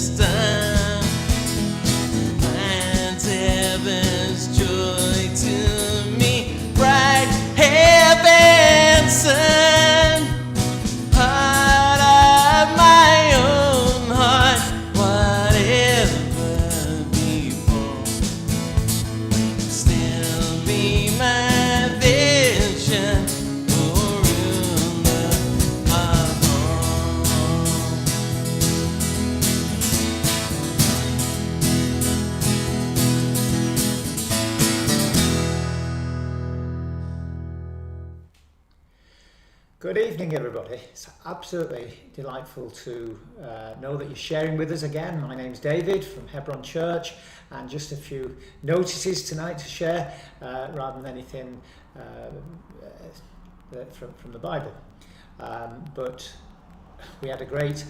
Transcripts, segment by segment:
is done. And heaven's joy to me, bright heaven's sun, heart of my own heart, whatever befall, still be my vision, O ruler of all. Good evening, everybody. It's absolutely delightful to know that you're sharing with us again. My name's David from Hebron Church, and just a few notices tonight to share rather than anything from the Bible. But we had a great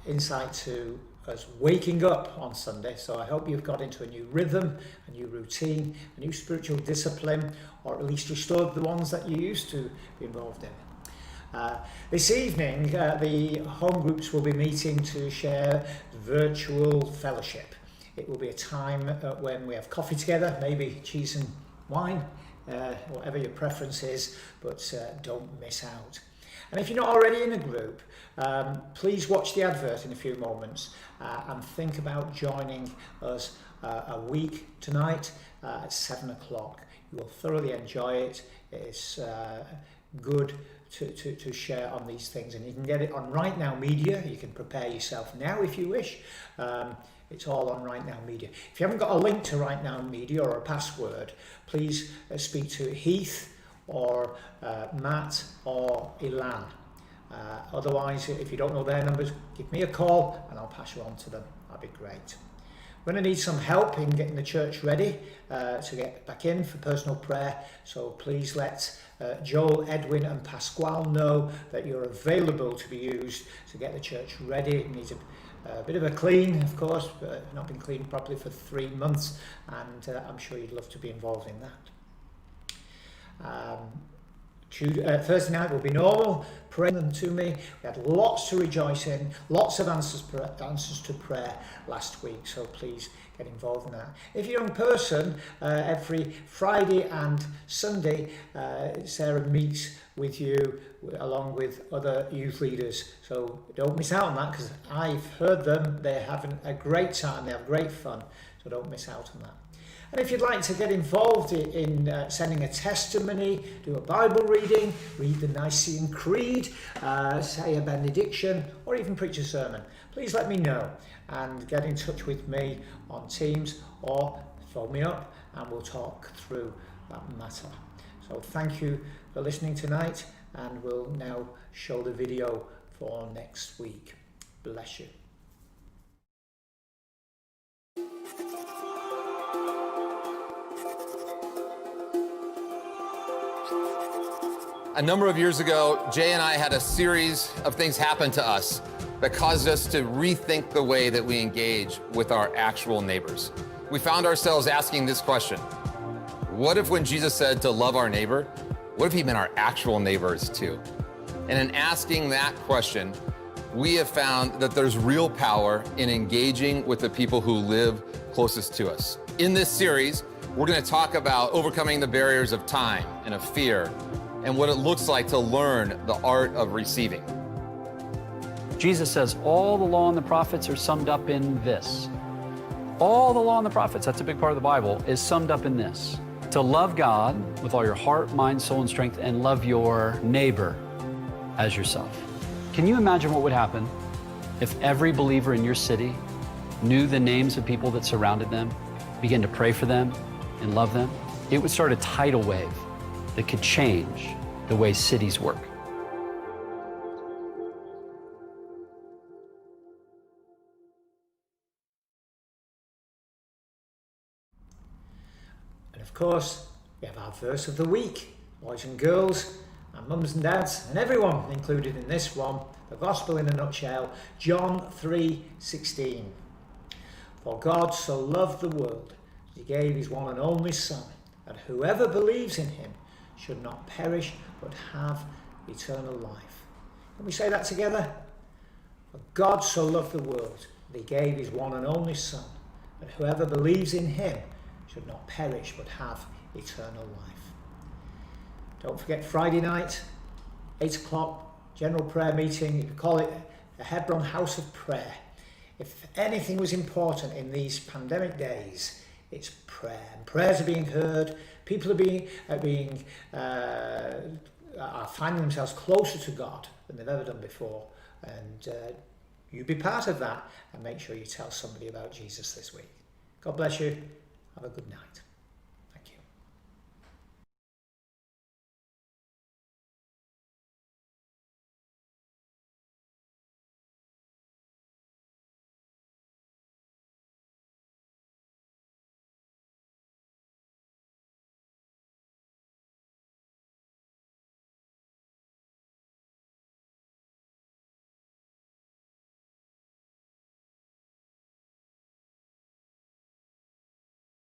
insight to us waking up on Sunday, so I hope you've got into a new rhythm, a new routine, a new spiritual discipline, or at least restored the ones that you used to be involved in. This evening, the home groups will be meeting to share virtual fellowship. It will be a time when we have coffee together, maybe cheese and wine, whatever your preference is, but don't miss out. And if you're not already in a group, please watch the advert in a few moments and think about joining us a week tonight at 7 o'clock. You will thoroughly enjoy it. It's good to share on these things, and you can get it on Right Now Media. You can prepare yourself now if you wish. It's all on Right Now Media. If you haven't got a link to Right Now Media or a password, please speak to Heath or Matt or Ilan. Otherwise, if you don't know their numbers, give me a call and I'll pass you on to them. That'd be great. We're going to need some help in getting the church ready to get back in for personal prayer. So please let Joel, Edwin and Pasquale know that you're available to be used to get the church ready. It needs a bit of a clean, of course, but not been cleaned properly for 3 months, and I'm sure you'd love to be involved in that. Thursday night will be normal. Pray them to me. We had lots to rejoice in, lots of answers to prayer last week, so please get involved in that. If you're in person, every Friday and Sunday, Sarah meets with you along with other youth leaders, so don't miss out on that, because I've heard them. They're having a great time, they have great fun, so don't miss out on that. And if you'd like to get involved in sending a testimony, do a Bible reading, read the Nicene Creed, say a benediction, or even preach a sermon, please let me know and get in touch with me on Teams or phone me up and we'll talk through that matter. So thank you for listening tonight, and we'll now show the video for next week. Bless you. A number of years ago, Jay and I had a series of things happen to us that caused us to rethink the way that we engage with our actual neighbors. We found ourselves asking this question: what if when Jesus said to love our neighbor, what if he meant our actual neighbors too? And in asking that question, we have found that there's real power in engaging with the people who live closest to us. In this series, we're going to talk about overcoming the barriers of time and of fear, and what it looks like to learn the art of receiving. Jesus says all the law and the prophets are summed up in this. All the law and the prophets, that's a big part of the Bible, is summed up in this: to love God with all your heart, mind, soul, and strength, and love your neighbor as yourself. Can you imagine what would happen if every believer in your city knew the names of people that surrounded them, began to pray for them and love them? It would start a tidal wave that could change the way cities work. And of course, we have our verse of the week. Boys and girls, and mums and dads, and everyone included in this one, the gospel in a nutshell, John 3:16. For God so loved the world, that he gave his one and only Son, that whoever believes in him should not perish, but have eternal life. Can we say that together? For God so loved the world, And he gave his one and only Son, that whoever believes in him should not perish but have eternal life. Don't forget Friday night, 8 o'clock, general prayer meeting. You could call it a Hebron House of Prayer. If anything was important in these pandemic days, it's prayer. And prayers are being heard. People are finding themselves closer to God than they've ever done before. And you be part of that, and make sure you tell somebody about Jesus this week. God bless you. Have a good night.